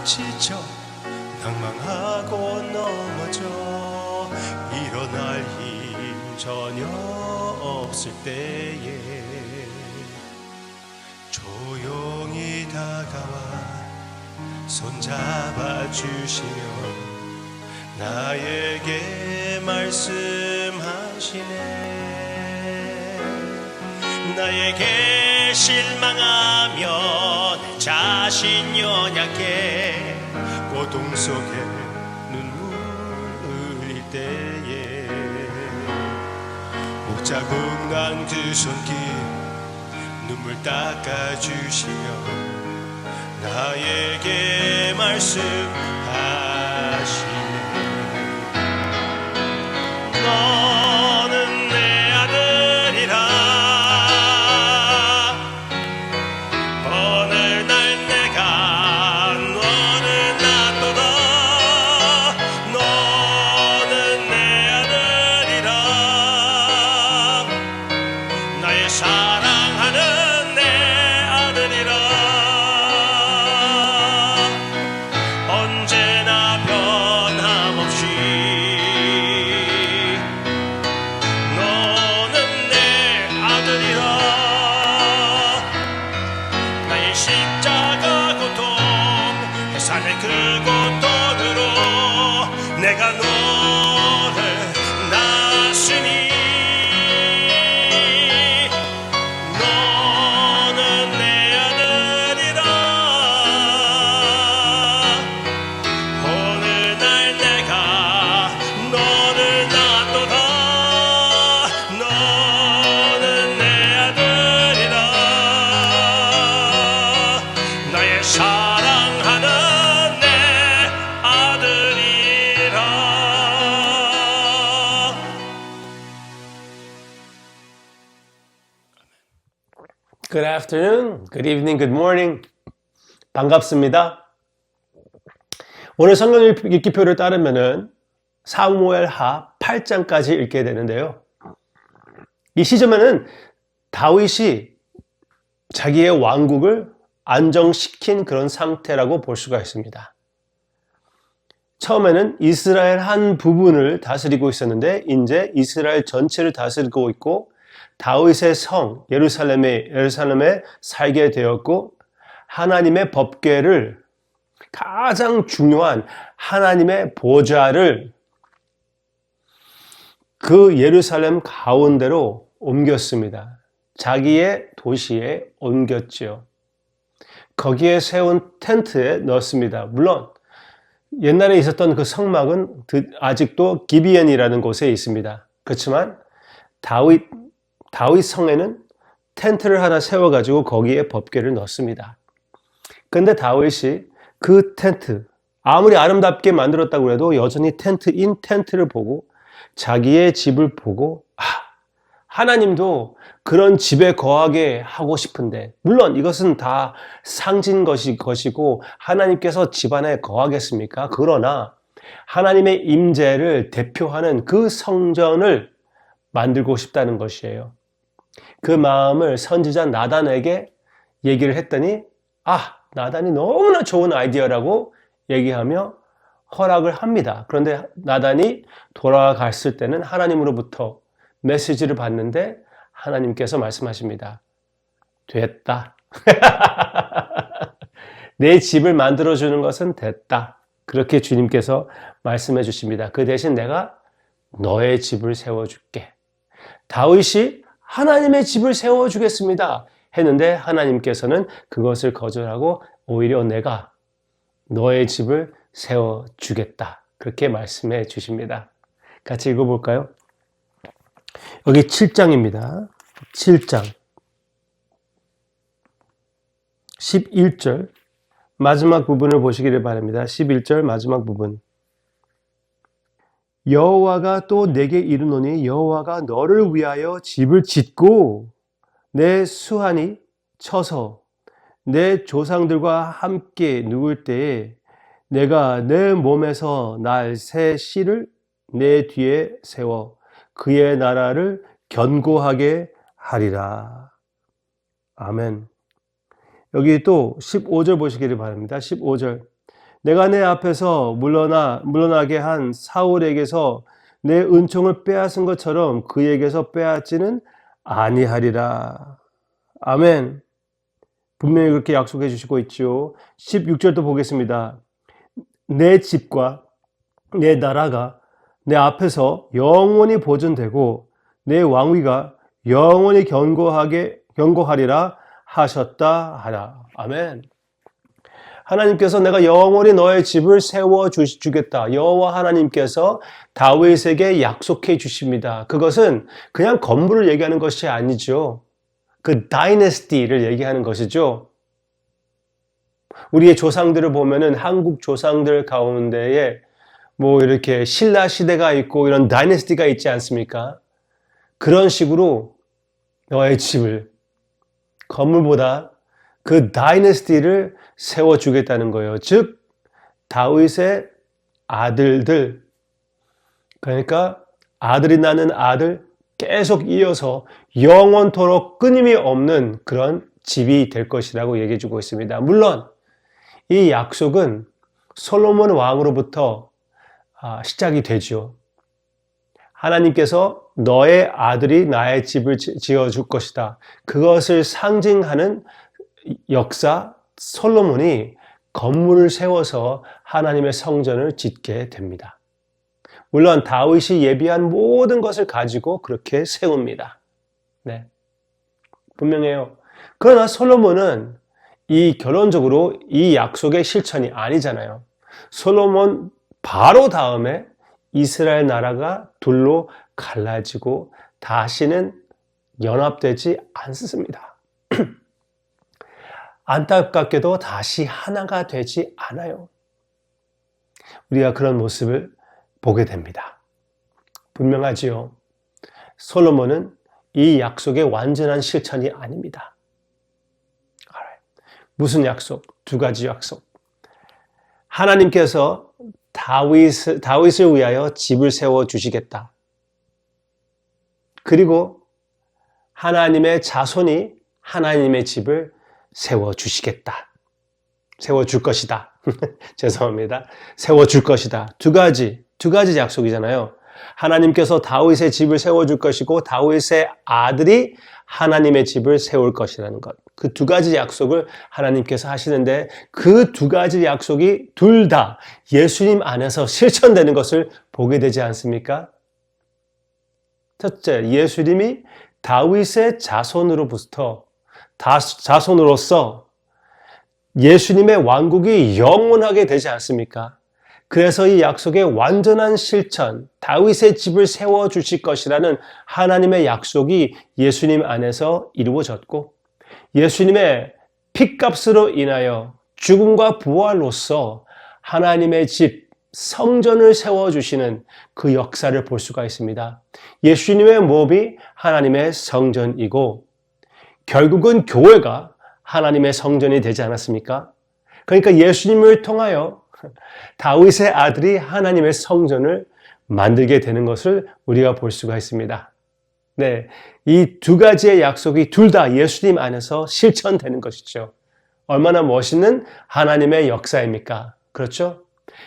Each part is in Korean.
지쳐 낭망하고 넘어져 일어날 힘 전혀 없을 때에 조용히 다가와 손잡아 주시며 나에게 말씀하시네. 나에게 실망하며 내 자신 연약해 고통 속에 눈물 흘릴 때에 목자국 난 두 손길 눈물 닦아주시며 나에게 말씀하시네. 너는 내 아들이라 어느 날 내가 너를 낳도다. 너는 내 아들이라 나의 사랑하는 내 아들이라 언제나 변함없이 너는 내 아들이라. 나의 십자가 고통 해산의 그 고통으로 내가 너를 낳았으니 너는 내 아들이라. 어느 날 내가 너를 낳도다. 너는 내 아들이라 나의 사랑하는 내 아들이라. Good afternoon, good evening, good morning. 반갑습니다. 오늘 성경 읽기표를 따르면은 사무엘 하 8장까지 읽게 되는데요. 이 시점에는 다윗이 자기의 왕국을 안정시킨 그런 상태라고 볼 수가 있습니다. 처음에는 이스라엘 한 부분을 다스리고 있었는데 이제 이스라엘 전체를 다스리고 있고 다윗의 성 예루살렘에 살게 되었고 하나님의 법궤를 가장 중요한 하나님의 보좌를 그 예루살렘 가운데로 옮겼습니다. 자기의 도시에 옮겼지요. 거기에 세운 텐트에 넣었습니다. 물론 옛날에 있었던 그 성막은 아직도 기비온이라는 곳에 있습니다. 그렇지만 다윗 성에는 텐트를 하나 세워가지고 거기에 법궤를 넣습니다. 그런데 다윗이 그 텐트, 아무리 아름답게 만들었다고 해도 여전히 텐트를 보고 자기의 집을 보고 하나님도 그런 집에 거하게 하고 싶은데, 물론 이것은 다 상징 것이고 하나님께서 집안에 거하겠습니까? 그러나 하나님의 임재를 대표하는 그 성전을 만들고 싶다는 것이에요. 그 마음을 선지자 나단에게 얘기를 했더니 나단이 너무나 좋은 아이디어라고 얘기하며 허락을 합니다. 그런데 나단이 돌아갔을 때는 하나님으로부터 메시지를 받는데 하나님께서 말씀하십니다. 됐다. 내 집을 만들어주는 것은 됐다. 그렇게 주님께서 말씀해 주십니다. 그 대신 내가 너의 집을 세워줄게. 다윗이 하나님의 집을 세워주겠습니다 했는데 하나님께서는 그것을 거절하고 오히려 내가 너의 집을 세워주겠다. 그렇게 말씀해 주십니다. 같이 읽어볼까요? 여기 7장입니다. 7장 11절 마지막 부분을 보시기를 바랍니다. 11절 마지막 부분. 여호와가 또 내게 이르노니 여호와가 너를 위하여 집을 짓고 내 수한이 쳐서 내 조상들과 함께 누울 때에 내가 내 몸에서 날 새 씨를 내 뒤에 세워 그의 나라를 견고하게 하리라. 아멘. 여기 또 15절 보시기를 바랍니다. 15절. 내가 내 앞에서 물러나게 한 사울에게서 내 은총을 빼앗은 것처럼 그에게서 빼앗지는 아니하리라. 아멘. 분명히 그렇게 약속해 주시고 있죠. 16절도 보겠습니다. 내 집과 내 나라가 내 앞에서 영원히 보존되고 내 왕위가 영원히 견고하리라 하셨다 하라. 아멘. 하나님께서 내가 영원히 너의 집을 세워 주겠다. 여호와 하나님께서 다윗에게 약속해 주십니다. 그것은 그냥 건물을 얘기하는 것이 아니죠. 그 다이내스티를 얘기하는 것이죠. 우리의 조상들을 보면은 한국 조상들 가운데에 뭐 이렇게 신라 시대가 있고 이런 다이내스티가 있지 않습니까? 그런 식으로 너의 집을 건물보다 그 다이내스티를 세워주겠다는 거예요. 즉 다윗의 아들들, 그러니까 아들이 낳는 아들 계속 이어서 영원토록 끊임이 없는 그런 집이 될 것이라고 얘기해 주고 있습니다. 물론 이 약속은 솔로몬 왕으로부터 시작이 되죠. 하나님께서 너의 아들이 나의 집을 지어줄 것이다. 그것을 상징하는 역사, 솔로몬이 건물을 세워서 하나님의 성전을 짓게 됩니다. 물론 다윗이 예비한 모든 것을 가지고 그렇게 세웁니다. 네, 분명해요. 그러나 솔로몬은 결론적으로 이 약속의 실천이 아니잖아요. 솔로몬 바로 다음에 이스라엘 나라가 둘로 갈라지고 다시는 연합되지 않습니다. 안타깝게도 다시 하나가 되지 않아요. 우리가 그런 모습을 보게 됩니다. 분명하지요. 솔로몬은 이 약속의 완전한 실천이 아닙니다. 무슨 약속? 두 가지 약속. 하나님께서 다윗을 위하여 집을 세워 주시겠다. 그리고 하나님의 자손이 하나님의 집을 세워 주시겠다. 세워 줄 것이다. 죄송합니다. 세워 줄 것이다. 두 가지 약속이잖아요. 하나님께서 다윗의 집을 세워 줄 것이고 다윗의 아들이 하나님의 집을 세울 것이라는 것. 그 두 가지 약속을 하나님께서 하시는데 그 두 가지 약속이 둘 다 예수님 안에서 실천되는 것을 보게 되지 않습니까? 첫째, 예수님이 다윗의 자손으로서 예수님의 왕국이 영원하게 되지 않습니까? 그래서 이 약속의 완전한 실천, 다윗의 집을 세워주실 것이라는 하나님의 약속이 예수님 안에서 이루어졌고 예수님의 핏값으로 인하여 죽음과 부활로서 하나님의 집, 성전을 세워주시는 그 역사를 볼 수가 있습니다. 예수님의 몸이 하나님의 성전이고 결국은 교회가 하나님의 성전이 되지 않았습니까? 그러니까 예수님을 통하여 다윗의 아들이 하나님의 성전을 만들게 되는 것을 우리가 볼 수가 있습니다. 네, 이 두 가지의 약속이 둘 다 예수님 안에서 실천되는 것이죠. 얼마나 멋있는 하나님의 역사입니까? 그렇죠?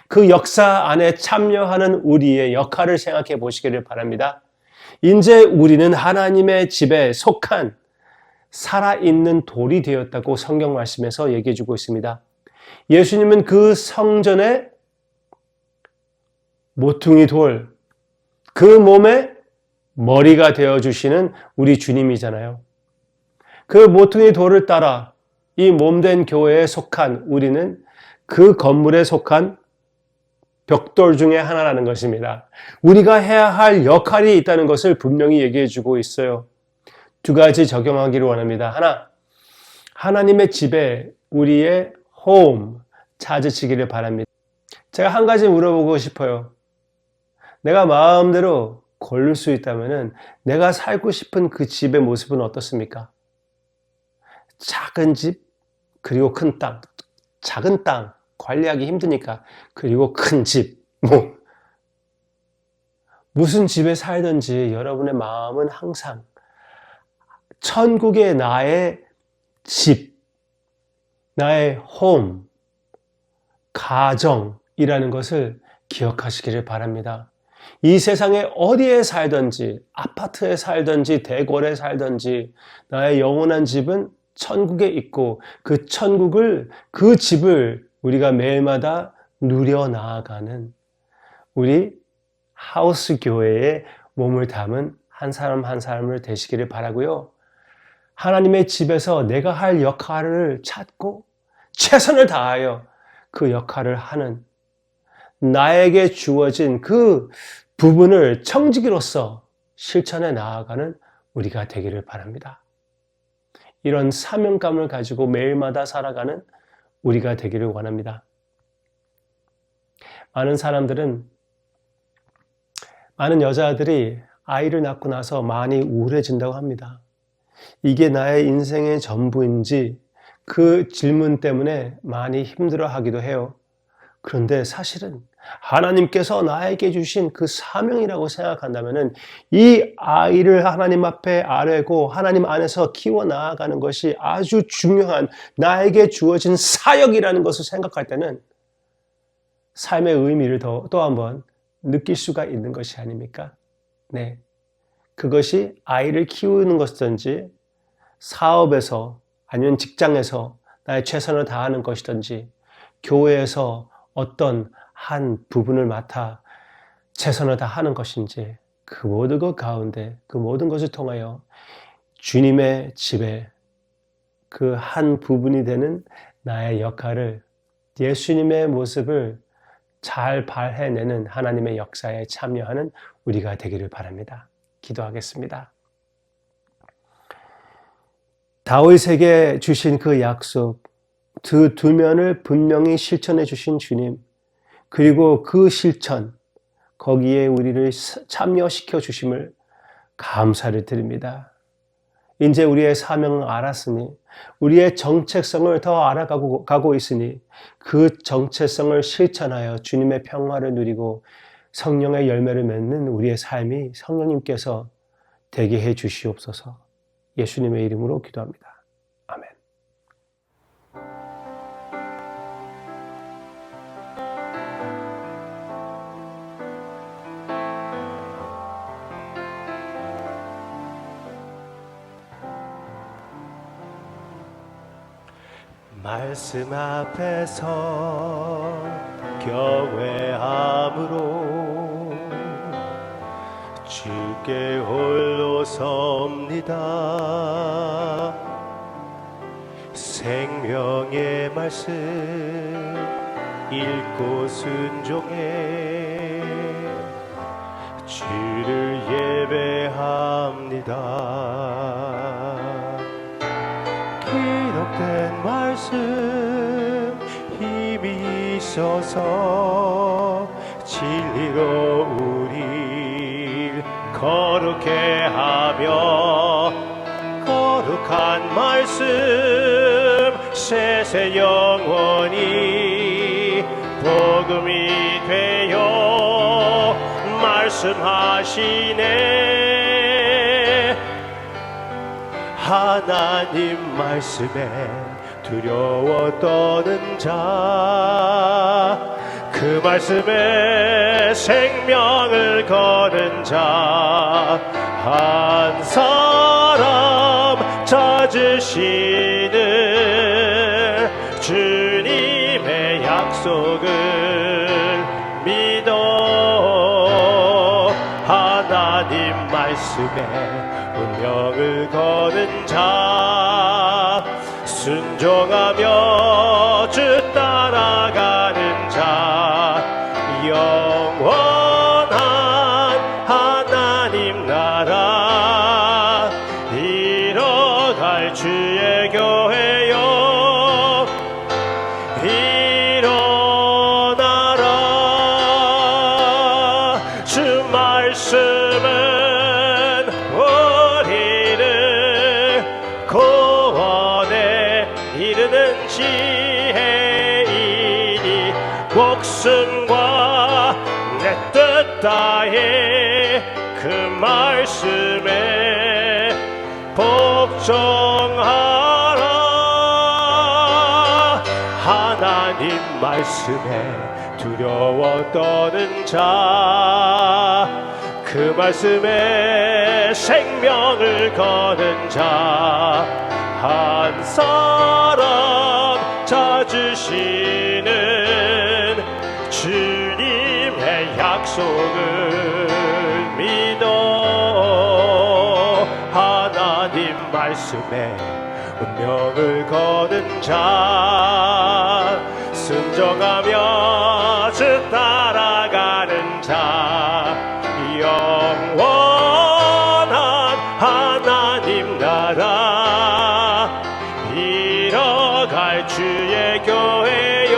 그 역사 안에 참여하는 우리의 역할을 생각해 보시기를 바랍니다. 이제 우리는 하나님의 집에 속한 살아있는 돌이 되었다고 성경 말씀에서 얘기해 주고 있습니다. 예수님은 그 성전의 모퉁이 돌, 그 몸의 머리가 되어주시는 우리 주님이잖아요. 그 모퉁이 돌을 따라 이 몸된 교회에 속한 우리는 그 건물에 속한 벽돌 중에 하나라는 것입니다. 우리가 해야 할 역할이 있다는 것을 분명히 얘기해 주고 있어요. 두 가지 적용하기를 원합니다. 하나, 하나님의 집에 우리의 홈 찾으시기를 바랍니다. 제가 한 가지 물어보고 싶어요. 내가 마음대로 고를 수 있다면 내가 살고 싶은 그 집의 모습은 어떻습니까? 작은 집, 그리고 큰 땅. 작은 땅, 관리하기 힘드니까. 그리고 큰 집. 무슨 집에 살든지 여러분의 마음은 항상 천국의 나의 집, 나의 홈, 가정이라는 것을 기억하시기를 바랍니다. 이 세상에 어디에 살든지, 아파트에 살든지, 대궐에 살든지, 나의 영원한 집은 천국에 있고, 그 천국을, 그 집을 우리가 매일마다 누려 나아가는 우리 하우스 교회에 몸을 담은 한 사람 한 사람을 되시기를 바라고요. 하나님의 집에서 내가 할 역할을 찾고 최선을 다하여 그 역할을 하는, 나에게 주어진 그 부분을 청지기로서 실천해 나아가는 우리가 되기를 바랍니다. 이런 사명감을 가지고 매일마다 살아가는 우리가 되기를 원합니다. 많은 여자들이 아이를 낳고 나서 많이 우울해진다고 합니다. 이게 나의 인생의 전부인지 그 질문 때문에 많이 힘들어하기도 해요. 그런데 사실은 하나님께서 나에게 주신 그 사명이라고 생각한다면 이 아이를 하나님 앞에 아뢰고 하나님 안에서 키워나가는 것이 아주 중요한 나에게 주어진 사역이라는 것을 생각할 때는 삶의 의미를 또 한번 느낄 수가 있는 것이 아닙니까? 네. 그것이 아이를 키우는 것이든지 사업에서 아니면 직장에서 나의 최선을 다하는 것이든지 교회에서 어떤 한 부분을 맡아 최선을 다하는 것인지 그 모든 것 가운데 그 모든 것을 통하여 주님의 집에 그 한 부분이 되는 나의 역할을 예수님의 모습을 잘 발해내는 하나님의 역사에 참여하는 우리가 되기를 바랍니다. 기도하겠습니다. 다윗에게 주신 그 약속, 그 두 면을 분명히 실천해 주신 주님, 그리고 그 실천, 거기에 우리를 참여시켜 주심을 감사를 드립니다. 이제 우리의 사명을 알았으니, 우리의 정체성을 더 알아가고 있으니 그 정체성을 실천하여 주님의 평화를 누리고 성령의 열매를 맺는 우리의 삶이 성령님께서 되게 해 주시옵소서. 예수님의 이름으로 기도합니다. 아멘. 말씀 앞에서 경외함으로 주께 홀로 섭니다. 생명의 말씀 읽고 순종해 주를 예배합니다. 기록된 말씀 힘이 있어서 진리로 우릴 거룩해 하며 거룩한 말씀 세세 영원히 복음이 되어 말씀하시네. 하나님 말씀에 두려워 떠는 자, 그 말씀에 생명을 거는 자, 한 사람 찾으시는 주님의 약속을 믿어. 하나님 말씀에 운명을 거는 자, 순종하며 주 따라가는 자, 영원한 하나님 나라 이뤄갈 주의 교회여 일어나라. 주 말씀은 우리를 구원에 이르는 지혜이니 목숨과 내 뜻 다해 그 말씀에 복종하라. 하나 하나님 말씀에 두려워 떠는 자, 그 말씀에 생명을 거는 자, 한 사람 찾으시는 주님의 약속을 믿어. 하나님 말씀에 운명을 거는 자, 순종하며 주 따라가는 자, 영원한 하나님 나라 이뤄갈 주의 교회요.